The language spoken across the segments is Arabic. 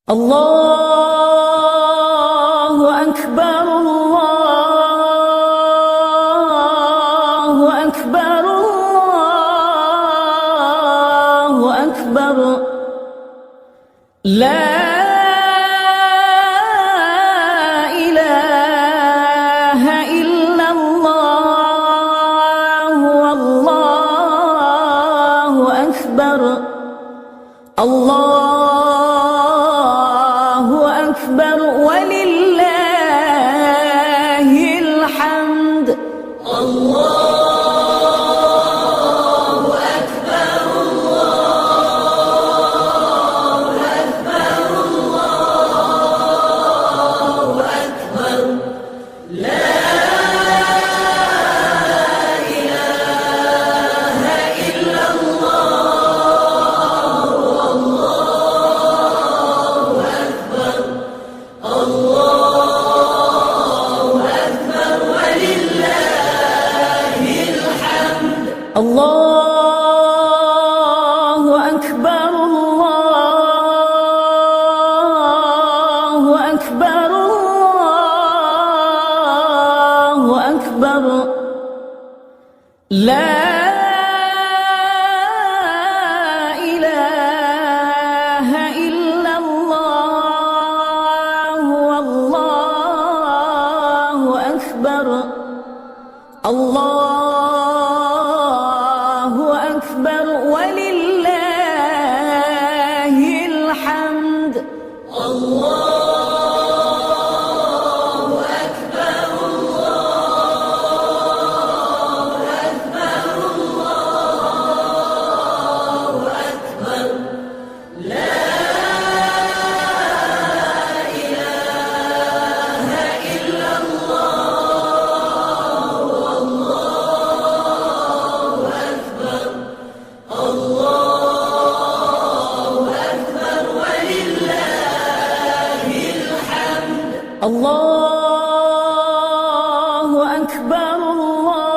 الله أكبر الله أكبر الله أكبر لا إله إلا الله والله أكبر الله أكبر ولله الحمد الله أكبر الله أكبر الله أكبر لا إله إلا الله والله أكبر الله أكبر ولله الحمد الله أكبر الله أكبر الله أكبر لا إله إلا الله والله أكبر الله أكبر ولله الحمد الله أكبر الله أكبر الله أكبر لا إله إلا الله والله أكبر الله أكبر ولله الحمد الله أكبر الله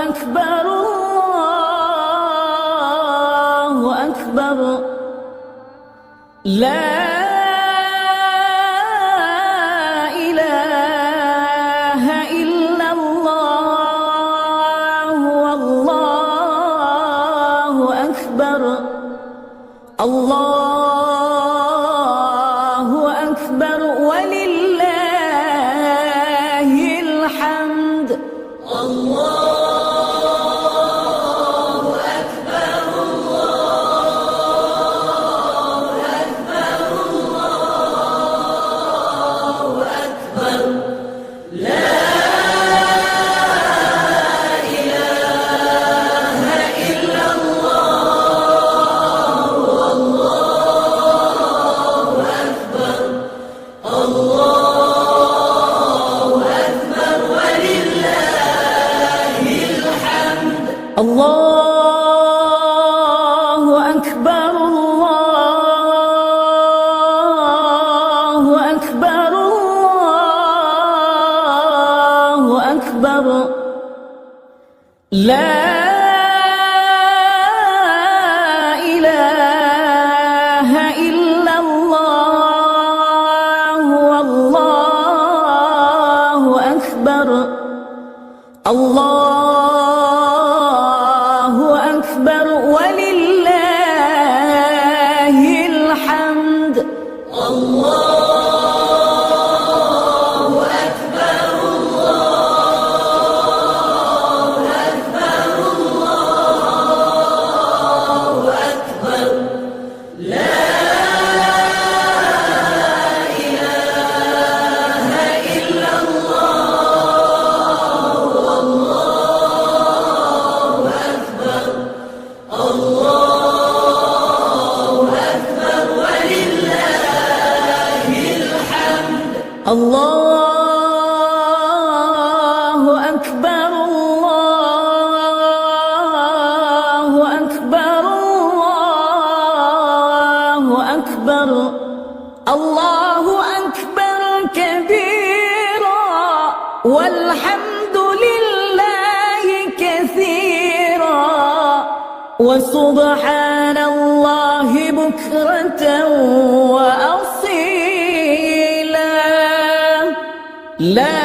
أكبر الله أكبر لا إله إلا الله والله أكبر الله أكبر ولله الحمد الله أكبر الله أكبر الله أكبر لا إله إلا الله والله أكبر الله أكبر ولله الحمد الله أكبر الله أكبر الله أكبر لا إله إلا الله والله أكبر الله أكبر ولله الحمد الله أكبر الله أكبر الله أكبر لا إله إلا الله والله أكبر الله أكبر ولله الحمد الله أكبر الله أكبر الله أكبر الله أكبر كبيرا والحمد لله كثيرا وسبحان الله بكرة وأصيلا. لا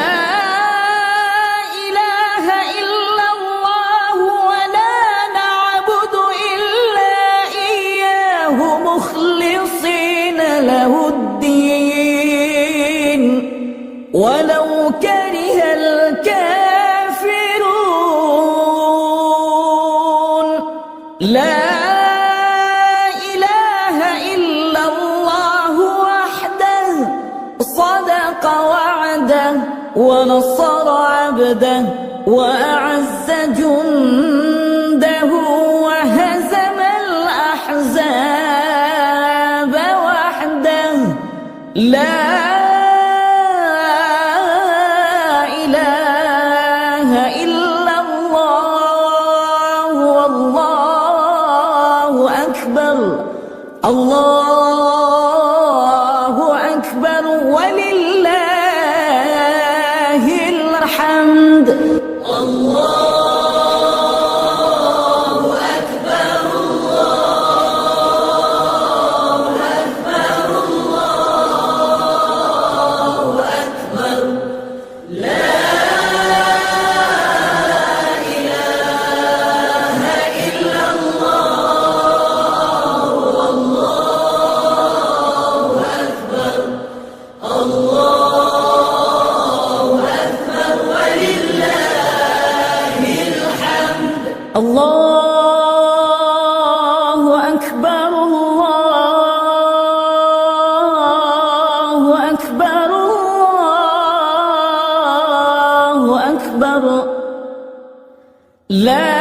إله إلا الله ولا نعبد إلا إياه مخلصين له الدين ولو كره الكافرون. لا إله إلا الله وحده صدق وعده ونصر عبده وأعز جنده وهزم الأحزاب وحده. لا إله إلا الله والله أكبر. الله أكبر ولله الحمد. الله أكبر الله أكبر الله أكبر. لا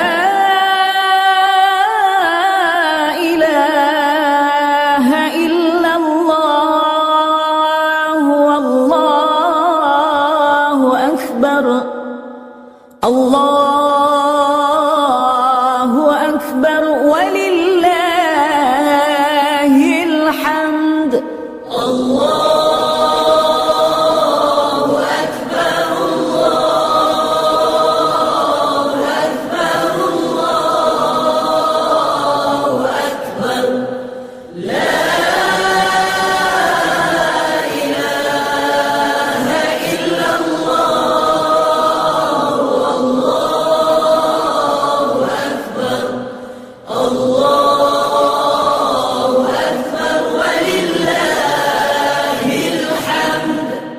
إله إلا الله والله أكبر. الله أكبر ولله الحمد.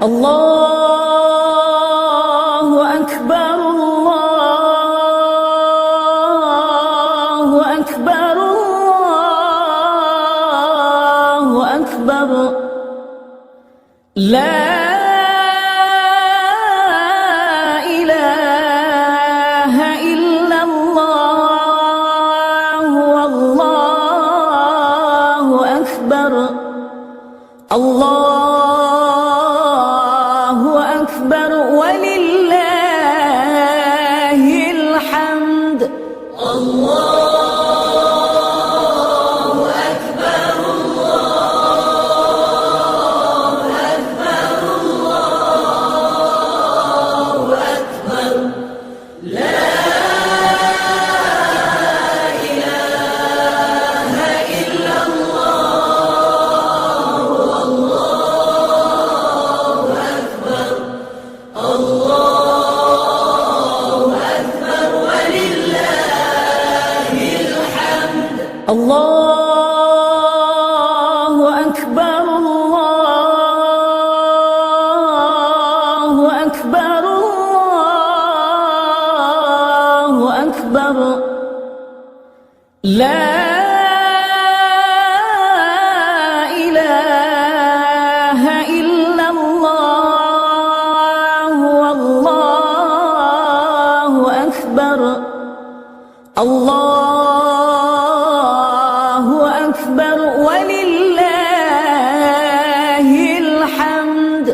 الله أكبر الله أكبر الله أكبر. لا إله إلا الله والله أكبر. الله أكبر ولله الحمد. الله أكبر الله أكبر الله أكبر. لا إله إلا الله والله أكبر. الله أكبر ولله الحمد.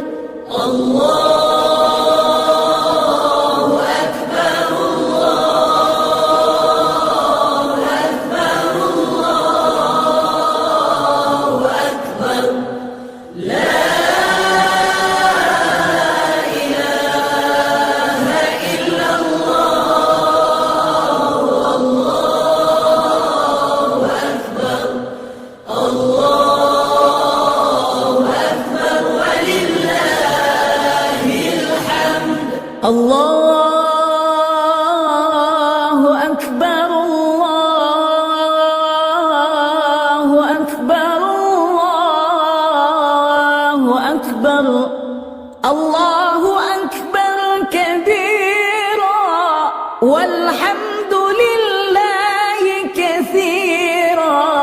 والحمد لله كثيرا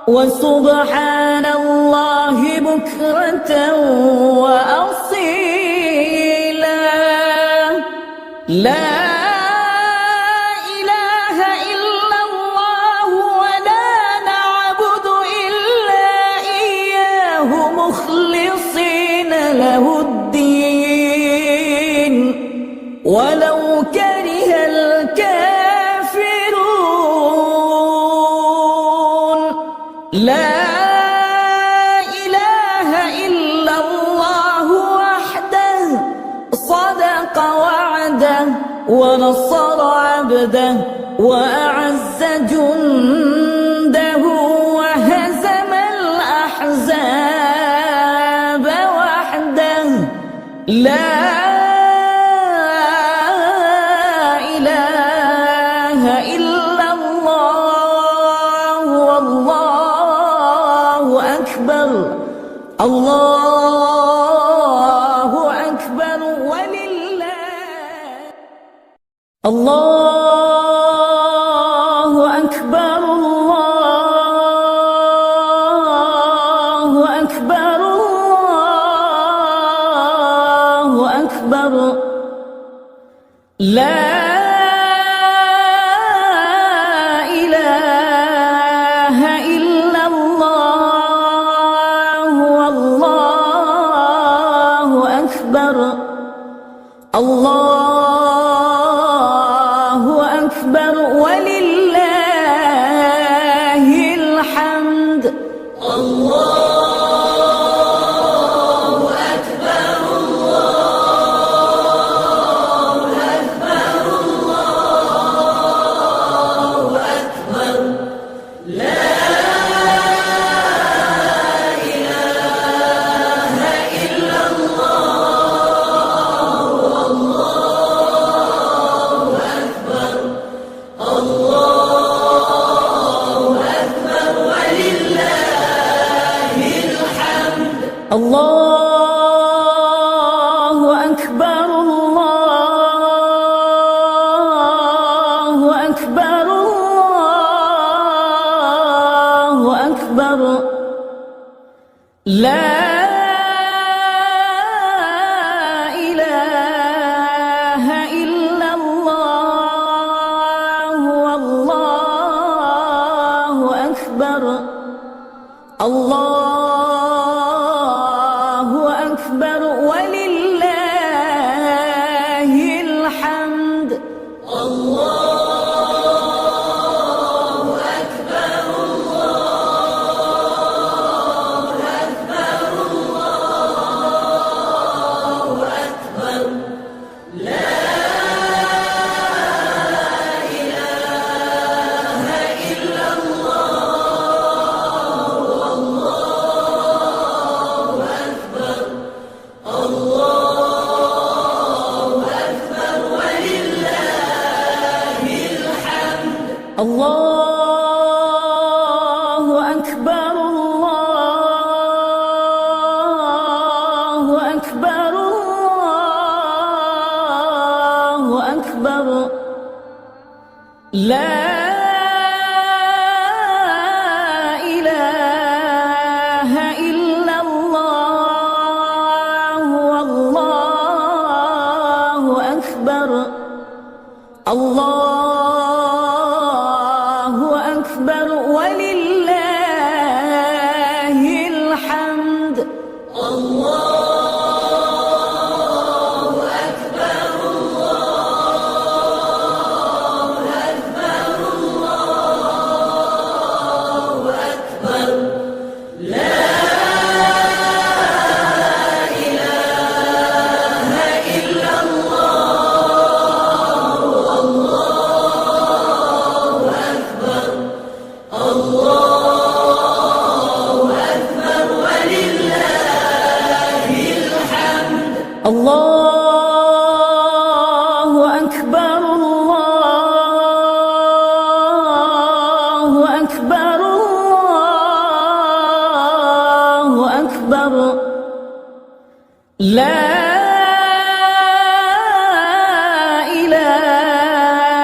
وسبحان الله بكرة وأصيلا. لا إله إلا الله ولا نعبد إلا إياه مخلصين له الدين ولو كره الكافرون. لا إله إلا الله وحده صدق وعده ونصر عبده وأعز جنده وهزم الأحزاب وحده. لا إله إلا الله والله أكبر. الله أكبر ولله. الله أكبر الله أكبر الله أكبر. لا إله إلا الله والله أكبر. الله أكبر ولله الحمد. الله أكبر الله أكبر الله أكبر. لا إله إلا الله والله أكبر. الله أكبر ولله الحمد. الله أكبر الله أكبر الله أكبر. لا إله إلا الله والله أكبر. الله أكبر ولله الحمد. الله أكبر الله أكبر الله أكبر. لا إله إلا الله والله أكبر. الله أكبر ولله الحمد. الله أكبر الله أكبر الله أكبر. لا إله إلا الله والله أكبر. الله أكبر ولله الحمد. الله أكبر الله أكبر الله أكبر. لا إله إلا الله والله أكبر. الله أكبر ولله الحمد. الله أكبر الله أكبر الله أكبر. لا إله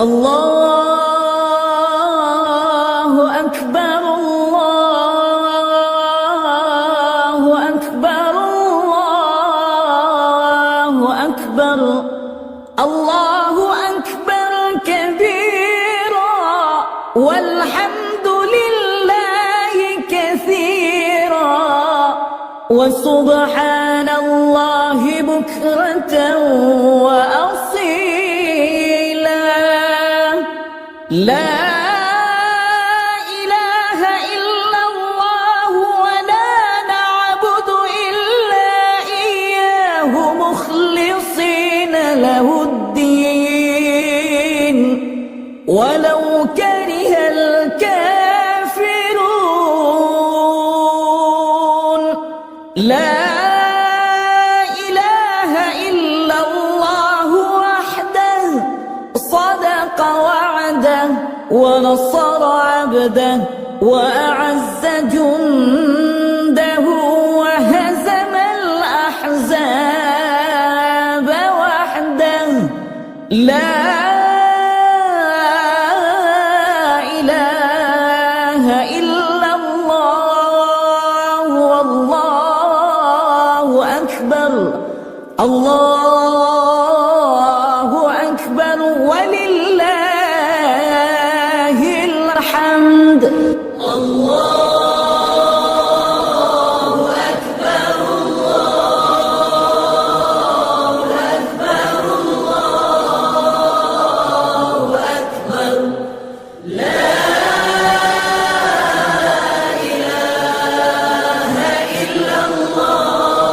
الله أكبر الله أكبر الله أكبر الله أكبر كبيرا والحمد لله كثيرا وسبحان الله بكرة وأصيلا لا إله إلا الله ولا نعبد إلا إياه مخلصين له الدين ولو كره الكافرون لا إله إلا الله وحده صدق وعده ونصر عبده وأعز جنده وهزم الأحزاب وحده لا إله إلا الله والله أكبر الله أكبر ولله الحمد الله أكبر الله أكبر الله أكبر لا إله إلا الله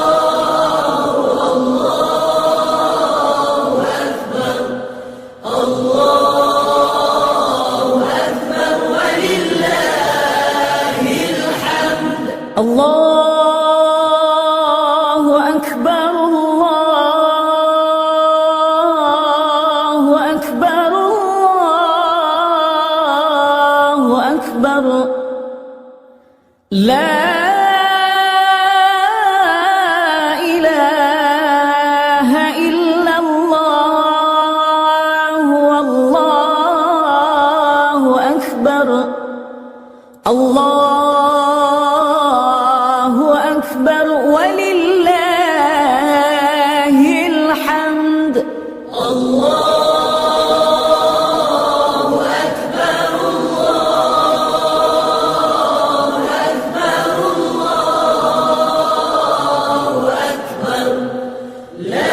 الله أكبر الله أكبر ولله الحمد الله أكبر الله أكبر الله أكبر لا إله إلا الله والله أكبر الله أكبر ولله الحمد الله أكبر الله أكبر الله أكبر لا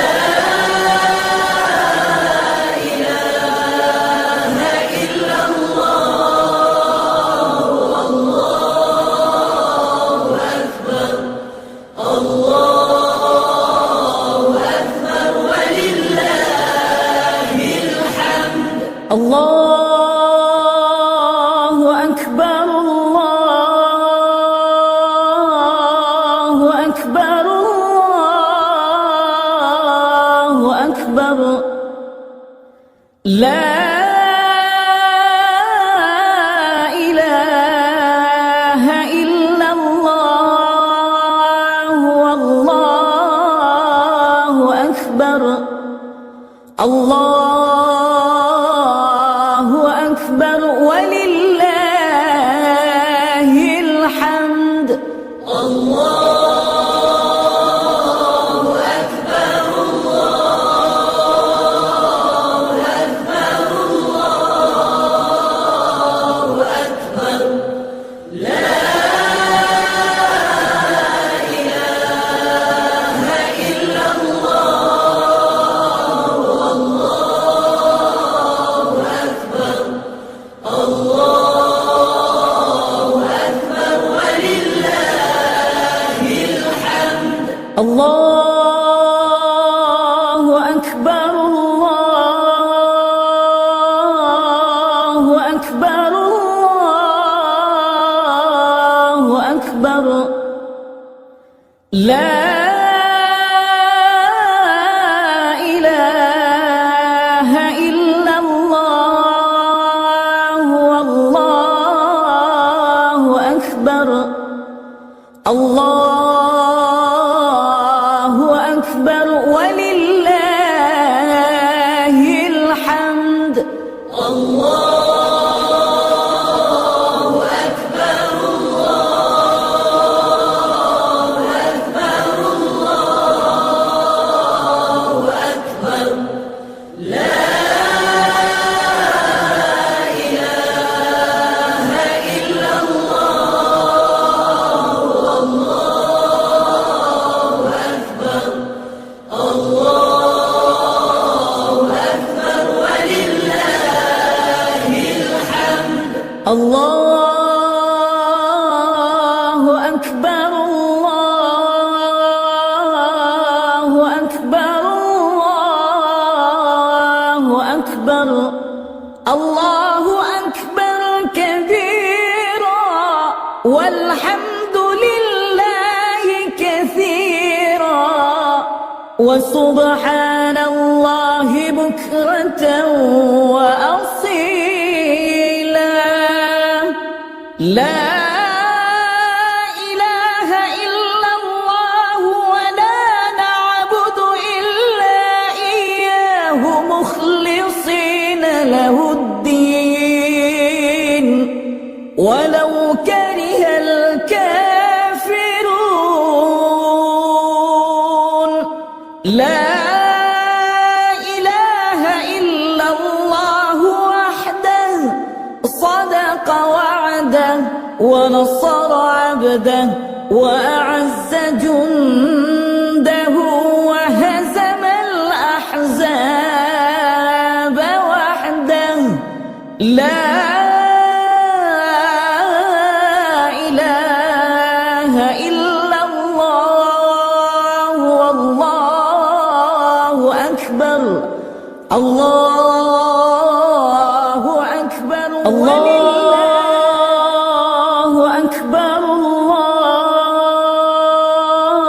إله إلا الله والله أكبر الله أكبر ولله الحمد الله أكبر الله أكبر الله أكبر لا إله إلا الله والله أكبر الله أكبر ولله الحمد الله أكبر الله أكبر الله أكبر لا إله إلا الله والله أكبر الله أكبر ولله الحمد الله أكبر الله أكبر الله أكبر لا إله إلا الله والله أكبر الله أكبر ولله الحمد الله أكبر الله أكبر الله أكبر الله أكبر كبيرا والحمد لله كثيرا وسبحان الله بكرة وأصيلا لا إله إلا الله ولا نعبد إلا إياه مخلصين له الدين ولو كره الكافرون لا إله إلا الله وحده صدق وعده ونصر عبده وأعز جنده وهزم الأحزاب وحده لا إله إلا الله والله أكبر الله أكبر الله أكبر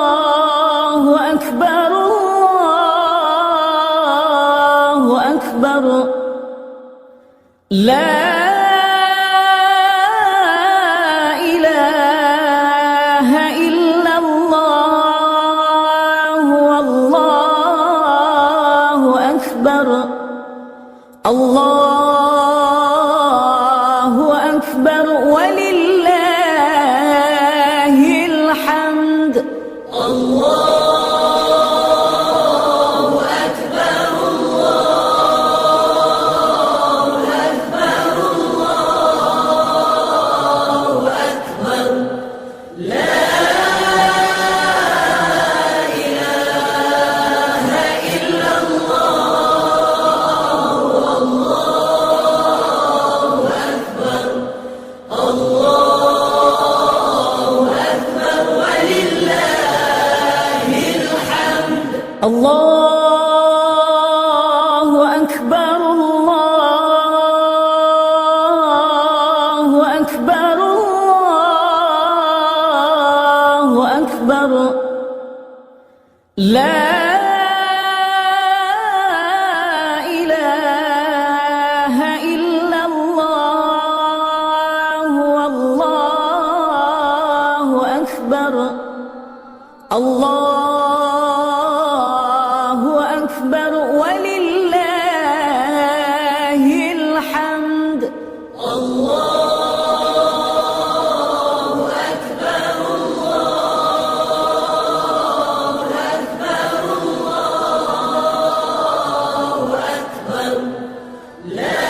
الله أكبر الله أكبر لا إله إلا الله والله أكبر الله أكبر ولله الحمد الله أكبر الله أكبر الله أكبر لا إله إلا الله والله أكبر الله أكبر ولله الحمد الله أكبر الله أكبر الله أكبر لا إله إلا الله والله أكبر الله أكبر ولله الحمد الله أكبر الله أكبر الله أكبر لا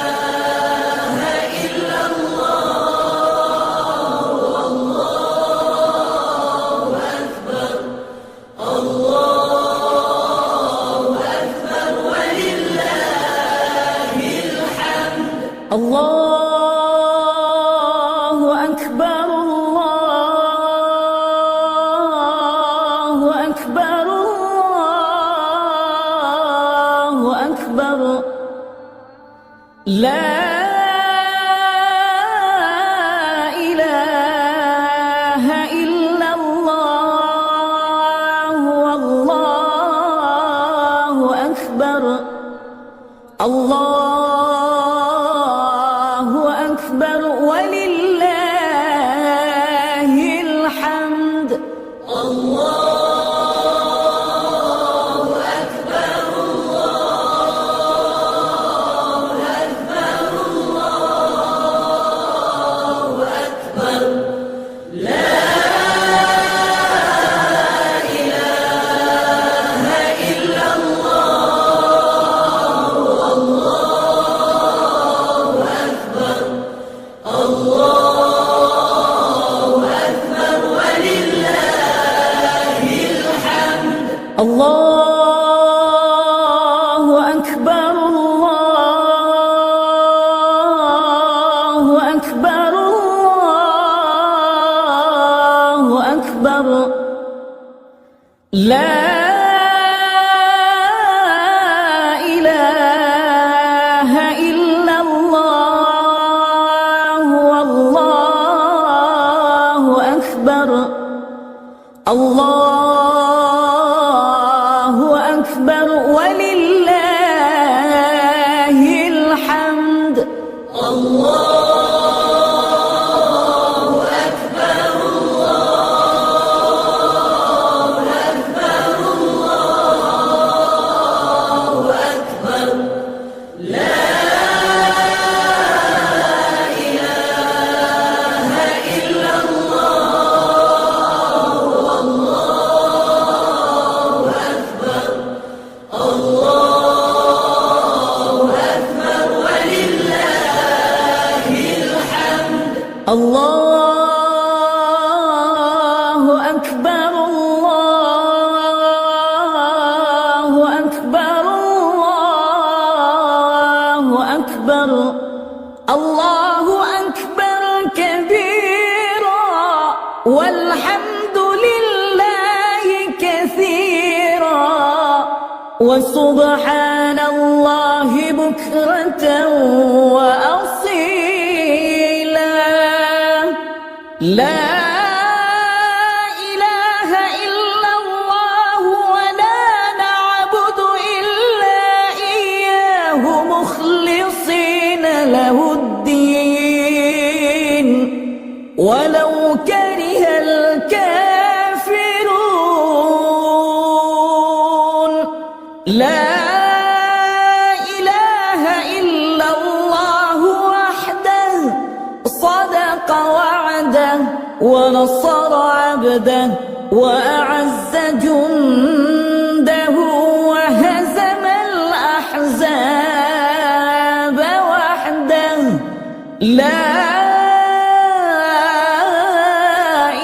إله إلا الله والله أكبر الله أكبر ولله الحمد الله أكبر الله أكبر الله أكبر لا إله إلا الله والله أكبر الله أكبر ولله الحمد الله أكبر الله الله أكبر الله أكبر لا إله إلا الله والله أكبر الله أكبر ولله الحمد الله أكبر الله أكبر الله أكبر لا إله إلا الله والله أكبر الله أكبر ولله الحمد الله أكبر الله أكبر الله أكبر الله أكبر كبيرا والحمد لله كثيرا وسبحان الله بكرة وأصيلا لا إله إلا الله ولا نعبد إلا إياه مخلصين له الدين ولو كره الكافرون لا إله إلا الله وحده صدق وعده ونصر عبده وأعز جنده وهزم الأحزاب وحده لا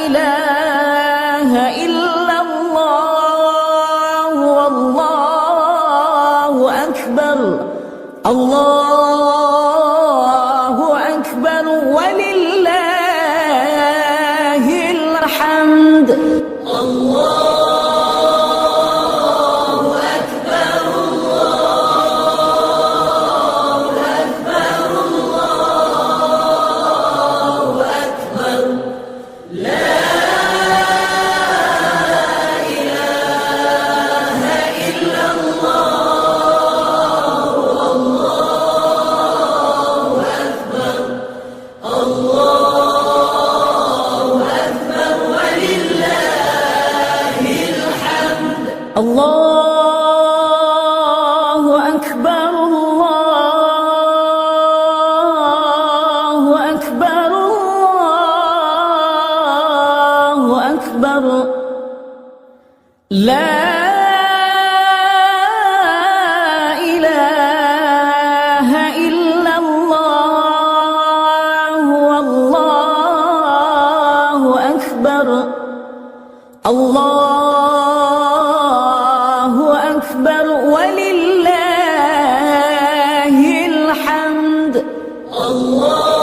إله إلا الله والله أكبر الله أكبر ولله الحمد الله أكبر الله أكبر الله أكبر لا إله إلا الله والله أكبر الله أكبر ولله الحمد الله أكبر الله أكبر الله أكبر لا إله إلا الله والله أكبر الله أكبر ولله الحمد الله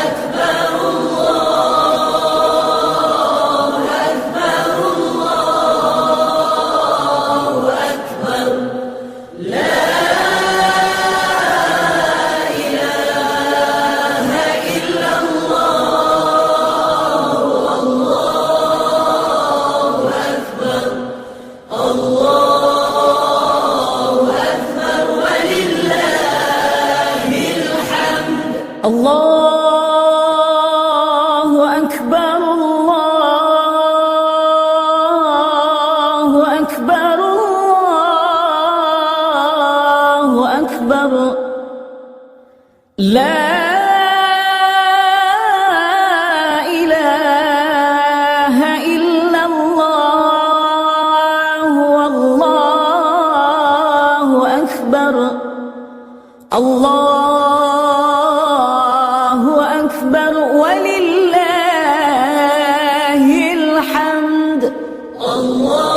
أكبر الله أكبر الله أكبر لا إله إلا الله والله أكبر الله أكبر ولله الحمد الله أكبر الله أكبر الله أكبر لا إله إلا الله والله أكبر الله أكبر ولله الحمد الله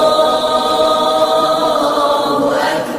أكبر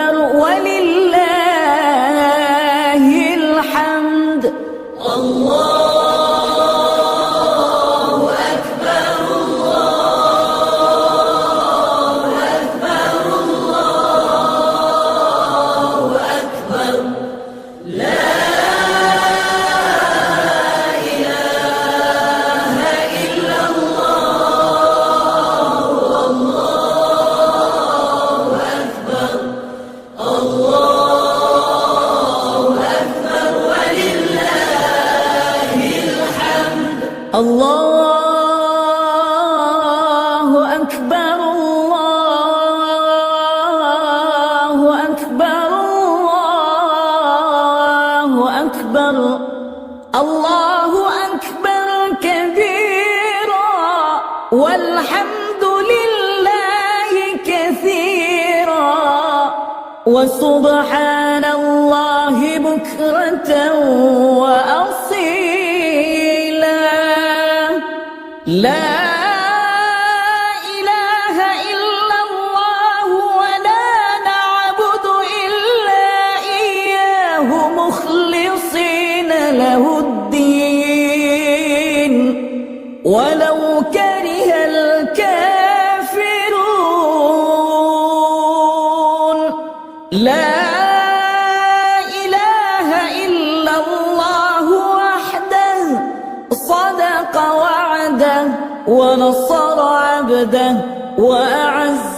أكبر ولله الحمد. الله أكبر الله أكبر الله أكبر لا إله إلا الله. الله أكبر الله أكبر ولله الحمد. الله أكبر الله أكبر الله أكبر. الله أكبر كبيرا والحمد لله كثيرا وسبحان الله بكرة وأصيلا. لا إله إلا الله ولا نعبد إلا إياه مخلصين له الدين ولو كره الكافرون. لا إله إلا الله وحده صدق وعده ونصر عبده وأعز